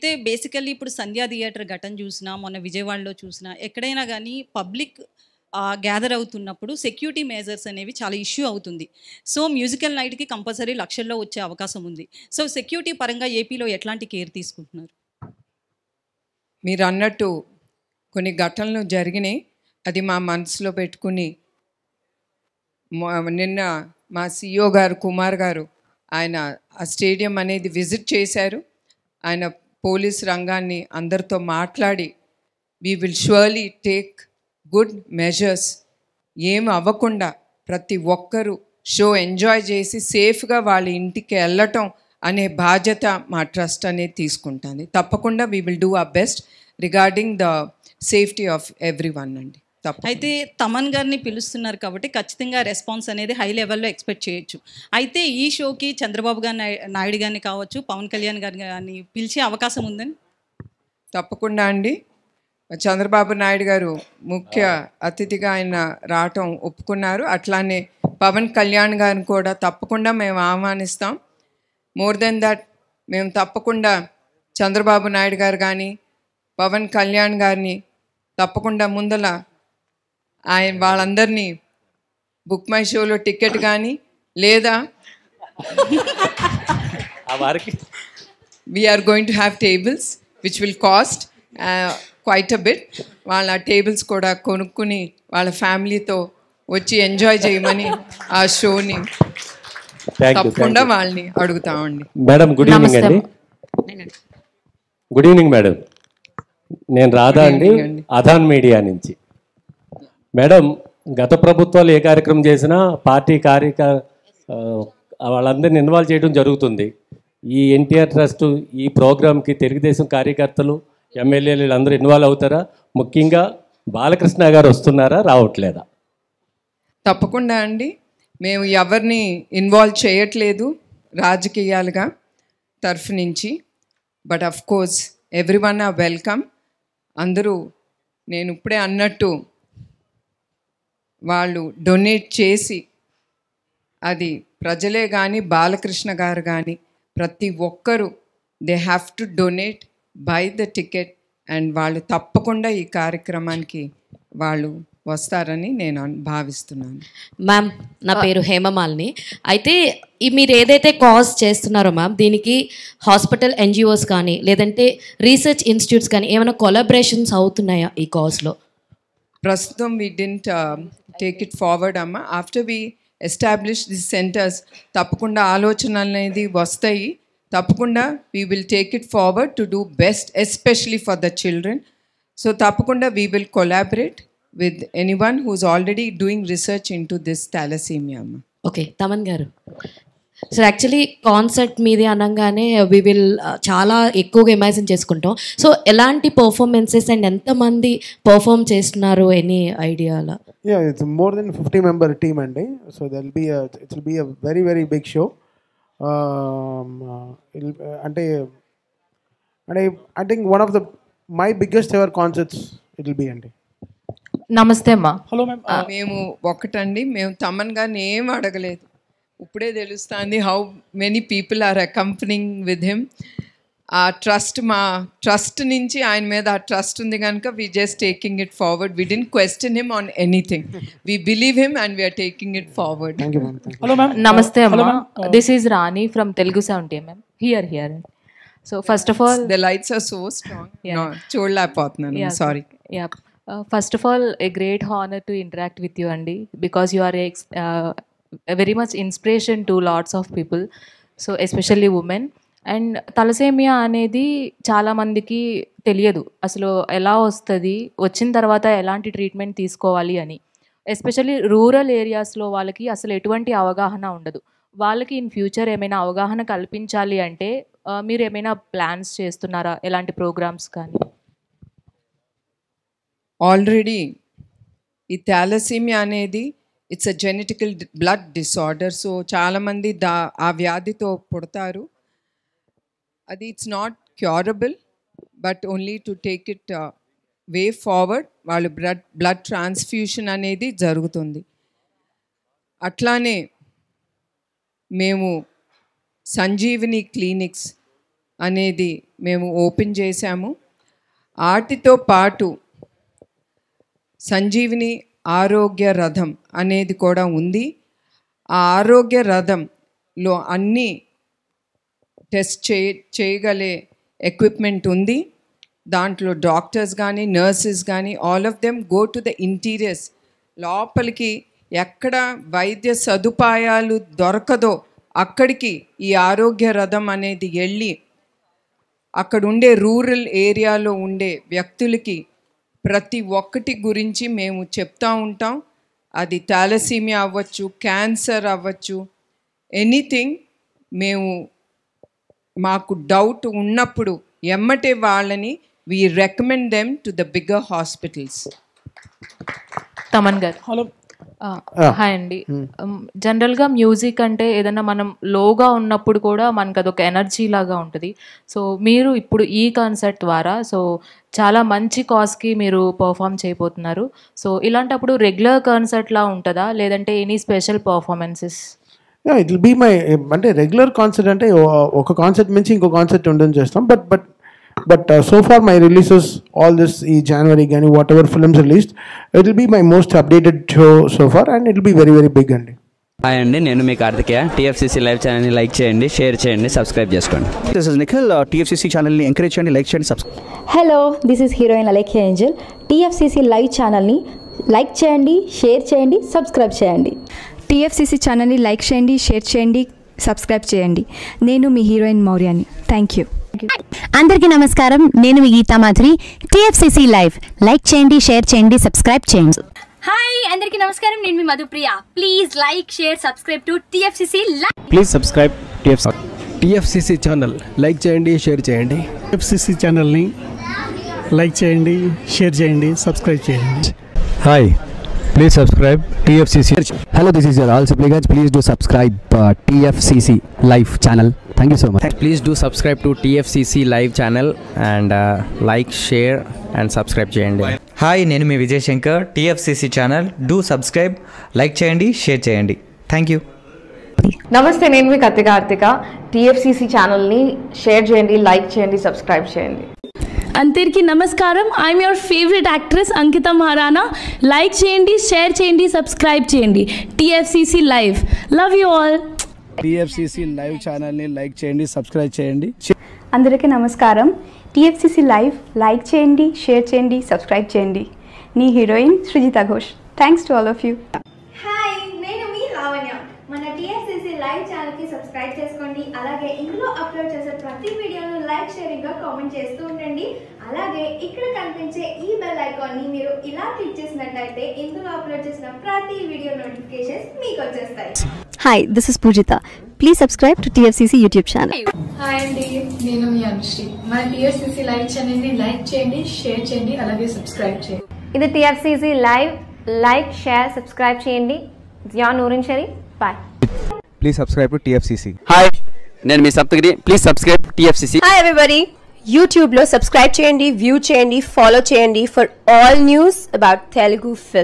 అయితే బేసికల్లీ ఇప్పుడు సంధ్యా థియేటర్ ఘటన చూసినా, మొన్న విజయవాడలో చూసినా, ఎక్కడైనా గానీ పబ్లిక్ గ్యాదర్ అవుతున్నప్పుడు సెక్యూరిటీ మెజర్స్ అనేవి చాలా ఇష్యూ అవుతుంది. సో, మ్యూజికల్ నైట్‌కి కంపల్సరీ లక్షల్లో వచ్చే అవకాశం ఉంది. సో, సెక్యూరిటీ పరంగా ఏపీలో ఎట్లాంటి కేర్ తీసుకుంటున్నారు? మీరన్నట్టు కొన్ని ఘటనలు జరిగినాయి. అది మా మనసులో పెట్టుకుని నిన్న మా CEO గారు కుమార్ గారు ఆయన ఆ స్టేడియం అనేది విజిట్ చేశారు. ఆయన పోలీస్ రంగాన్ని అందరితో మాట్లాడి we will surely take good measures. ఏం అవ్వకుండా ప్రతి ఒక్కరూ షో ఎంజాయ్ చేసి సేఫ్గా వాళ్ళ ఇంటికి వెళ్ళటం అనే బాధ్యత మా ట్రస్ట్ అనేది తీసుకుంటుంది. తప్పకుండా we will do our best regarding the safety of every one అండి. అయితే తమన్ గారిని పిలుస్తున్నారు కాబట్టి ఖచ్చితంగా రెస్పాన్స్ అనేది హై లెవెల్లో ఎక్స్పెక్ట్ చేయొచ్చు. అయితే ఈ షోకి చంద్రబాబు గారు నాయుడు గారిని కావచ్చు, పవన్ కళ్యాణ్ గారిని కానీ పిలిచే అవకాశం ఉందని? తప్పకుండా అండి. చంద్రబాబు నాయుడు గారు ముఖ్య అతిథిగా ఆయన రావటం ఒప్పుకున్నారు. అట్లానే పవన్ కళ్యాణ్ గారిని కూడా తప్పకుండా మేము ఆహ్వానిస్తాం. మోర్ దెన్ దట్ మేము తప్పకుండా చంద్రబాబు నాయుడు గారు కానీ పవన్ కళ్యాణ్ గారిని తప్పకుండా ముందల ఆయన వాళ్ళందరినీ బుక్ మై షోలో టికెట్ కానీ లేదా we're going to have tables which will cost quite a bit. వాళ్ళ టేబుల్స్ కూడా కొనుక్కుని వాళ్ళ ఫ్యామిలీతో వచ్చి ఎంజాయ్ చేయమని ఆ షోని తప్పకుండా వాళ్ళని అడుగుతామండి. మేడం గుడ్ ఈవినింగ్ అండి. Good evening madam. నేను రాధా అండి, అధాన్ మీడియా నుంచి. మేడం, గత ప్రభుత్వాలు ఏ కార్యక్రమం చేసినా పార్టీ వాళ్ళందరినీ ఇన్వాల్వ్ చేయడం జరుగుతుంది. ఈ ఎన్టీఆర్ ట్రస్ట్ ఈ ప్రోగ్రామ్కి తెలుగుదేశం కార్యకర్తలు ఎమ్మెల్యేలు వీళ్ళందరూ ఇన్వాల్వ్ అవుతారా? ముఖ్యంగా బాలకృష్ణ గారు వస్తున్నారా, రావట్లేదా? తప్పకుండా అండి. మేము ఎవరిని ఇన్వాల్వ్ చేయట్లేదు రాజకీయాలుగా తరఫు నుంచి. But of course every one or welcome. అందరూ నేను ఇప్పుడే అన్నట్టు వాళ్ళు డొనేట్ చేసి అది ప్రజలే కానీ బాలకృష్ణ గారు కానీ ప్రతి ఒక్కరూ they have to donate by the ticket and వాళ్ళు తప్పకుండా ఈ కార్యక్రమానికి వాళ్ళు వస్తారని నేను భావిస్తున్నాను. మ్యామ్, నా పేరు హేమమాలిని. అయితే మీరు ఏదైతే కాజ్ చేస్తున్నారో మ్యామ్, దీనికి హాస్పిటల్ NGOs కానీ లేదంటే రీసెర్చ్ ఇన్స్టిట్యూట్స్ కానీ ఏమైనా కొలాబరేషన్స్ అవుతున్నాయా ఈ కాజ్లో? ప్రస్తుతం we didn't take it forward అమ్మ. After we establish the centers తప్పకుండా ఆలోచనలు అనేది వస్తాయి. తప్పకుండా we will take it forward to do best especially for the children. So తప్పకుండా we will collaborate with anyone who's already doing research into this thalassemia. Okay, Thaman garu. So actually concert మీది అనగానే we will చాలా ఎక్కువగా imagine చేసుకుంటాం. So ఎలాంటి performances and ఎంతమంది perform చేస్తున్నారు, any idea అలా? Yeah, it's more than 50-member team అండి. So it will be a very very big show. అంటే I think one of my biggest ever concerts it will be అండి. నమస్తే అమ్మా. Hello ma'am. మేము ఒకటండి, మేము తమన్ గారిని ఏం అడగలేదు. ఇప్పుడే తెలుస్తుంది how many people are accompanying with him. ఆ ట్రస్ట్, మా ట్రస్ట్ నుంచి ఆయన మీద ఆ ట్రస్ట్ ఉంది కనుక we just taking it forward. We didn't question him on anything. We believe him and we're taking it forward. Hello ma'am. నమస్తే అమ్మా. This is Rani from Telugu 70 ma'am. Here. So first of all the lights are so strong. చూడలేకపోతున్నాను, sorry. First of all, a great honor to interact with you, Andy, because you are a very much inspiration to lots of people, so especially women. And thalassaemia అనేది చాలామందికి తెలియదు అసలు ఎలా వస్తుంది, వచ్చిన తర్వాత ఎలాంటి ట్రీట్మెంట్ తీసుకోవాలి అని. ఎస్పెషల్లీ రూరల్ ఏరియాస్లో వాళ్ళకి అసలు ఎటువంటి అవగాహన ఉండదు. వాళ్ళకి ఇన్ ఫ్యూచర్ ఏమైనా అవగాహన కల్పించాలి అంటే మీరు ఏమైనా ప్లాన్స్ చేస్తున్నారా, ఎలాంటి ప్రోగ్రామ్స్ కానీ? ఆల్రెడీ ఈ థాలసీమియా అనేది it's a genetical blood disorder. So చాలామంది ఆ వ్యాధితో పుడతారు. అది it's not curable, but only to take it way forward. వాళ్ళు బ్లడ్ ట్రాన్స్ఫ్యూషన్ అనేది జరుగుతుంది. అట్లానే మేము సంజీవిని క్లినిక్స్ అనేది మేము ఓపెన్ చేశాము. వాటితో పాటు సంజీవిని ఆరోగ్య రథం అనేది కూడా ఉంది. ఆ ఆరోగ్య రథంలో అన్ని టెస్ట్ చేయగలే ఎక్విప్మెంట్ ఉంది. దాంట్లో డాక్టర్స్ కానీ నర్సెస్ కానీ all of them go to the interiors. లోపలికి ఎక్కడ వైద్య సదుపాయాలు దొరకదో అక్కడికి ఈ ఆరోగ్య రథం అనేది వెళ్ళి అక్కడ ఉండే రూరల్ ఏరియాలో ఉండే వ్యక్తులకి ప్రతి ఒక్కటి గురించి మేము చెప్తూ ఉంటాం. అది థాలసీమియా అవ్వచ్చు, క్యాన్సర్ అవ్వచ్చు, ఎనీథింగ్. మాకు డౌట్ ఉన్నప్పుడు ఎమ్మటే వాళ్ళని we recommend them to the bigger hospitals. Thaman గారు హలో. హాయ్ అండి. జనరల్గా మ్యూజిక్ అంటే ఏదైనా మనం లోగా ఉన్నప్పుడు కూడా మనకు అదొక ఎనర్జీ లాగా ఉంటుంది. సో మీరు ఇప్పుడు ఈ కాన్సర్ట్ ద్వారా చాలా మంచి కాజ్కి మీరు పర్ఫామ్ చేయబోతున్నారు. సో ఇలాంటప్పుడు రెగ్యులర్ కాన్సర్ట్లా ఉంటుందా, లేదంటే any special performances? It will be my, అంటే రెగ్యులర్ కాన్సర్ట్ అంటే ఒక కాన్సర్ట్ నుంచి ఇంకో కాన్సర్ట్ ఉండడం చేస్తాం. But so far my releases, all this January gani whatever films released, it will be my most updated show so far, and it will be very very big andi. Hi అండి, నేను మీ Karthikeya. TFCC live ఛానల్ని like చేయండి, share చేయండి, subscribe చేసుకోండి. This is Nikhil. TFCC ఛానల్ని encourage చేయండి, like చేయండి, subscribe. Hello, this is heroine Alekhya Angel. TFCC live ఛానల్ని లైక్ చేయండి, షేర్ చేయండి, సబ్స్క్రైబ్ చేయండి. టీఎఫ్సీసీ ఛానల్ని లైక్ చేయండి, షేర్ చేయండి, సబ్స్క్రైబ్ చేయండి. నేను మీ హీరోయిన్ మౌర్యాని. Thank you. అందరికీ నమస్కారం, నేను మీ Geetha Madhuri. TFCC live like చేయండి, షేర్ చేయండి, సబ్స్క్రైబ్ చేయండి. హాయ్ అందరికీ నమస్కారం, నేను మీ Madhupriya. Please like, share, subscribe to TFCC live. Please subscribe TFCC channel. Like చేయండి, షేర్ చేయండి. టీఎఫ్సీసీ ఛానల్ని లైక్ చేయండి, షేర్ చేయండి, సబ్స్క్రైబ్ చేయండి. Hi, please subscribe TFCC. Hello, this is your ఆల్ సిప్లిగన్స్. Please do subscribe TFCC live channel. Thank you so much. Please do subscribe to TFCC live channel and like, share and subscribe చేయండి. Hi, నేను మీ Vijay Shankar. TFCC channel do subscribe, like చేయండి, share చేయండి. Thank you. నమస్తే, నేను మీ Karthika. TFCC ఛానల్ని share చేయండి, లైక్ చేయండి, సబ్స్క్రైబ్ చేయండి. అందరికీ నమస్కారం, I'm your favourite actress Ankita Maharana. Like చేయండి, షేర్ చేయండి, సబ్స్క్రైబ్ చేయండి. TFCC live. Love you all. TFCC live ఛానల్ని లైక్ చేయండి, సబ్స్క్రైబ్ చేయండి. అందరికీ నమస్కారం. టీఎఫ్సీసీ లైవ్ లైక్ చేయండి, షేర్ చేయండి, సబ్స్క్రైబ్ చేయండి. నీ heroine Srujitha Ghosh. Thanks to all of you. Hi, నేను మీ లావణ్య. మన టీఎఫ్సీసీ లైవ్ ఛానల్కి సబ్స్క్రైబ్ చేసుకోండి. అలాగే ఇందులో అప్లోడ్ చేసే ప్రతి వీడియోను లైక్, షేరింగ్గా కామెంట్ చేస్తూ ఉండండి. అలాగే ఇక్కడ కనిపించే ఈ బెల్ ఐకాన్ని మీరు ఇలా క్లిక్ చేసినట్లయితే ఇందులో అప్లోడ్ చేసిన ప్రతి వీడియో నోటిఫికేషన్స్ మీకు వచ్చేస్తాయి. Hi, this is Poojitha. Please subscribe to TFCC YouTube channel. Hi అండి, నేను మీ అనుశ్రీ. మన టీఎఫ్సీసీ లైవ్ ఛానల్ని లైక్ చేయండి, షేర్ చేయండి, అలాగే సబ్స్క్రైబ్ చేయండి. ఇది TFCC live. Like, share, subscribe చేయండి. జియా నూరిన్ షరీ. Bye. Please subscribe to TFCC. Hi, నేను మీ Saptagiri. Please subscribe TFCC. Hi everybody, యూట్యూబ్లో సబ్స్క్రైబ్ చేయండి, వ్యూ చేయండి, ఫాలో చేయండి for all news about Telugu film.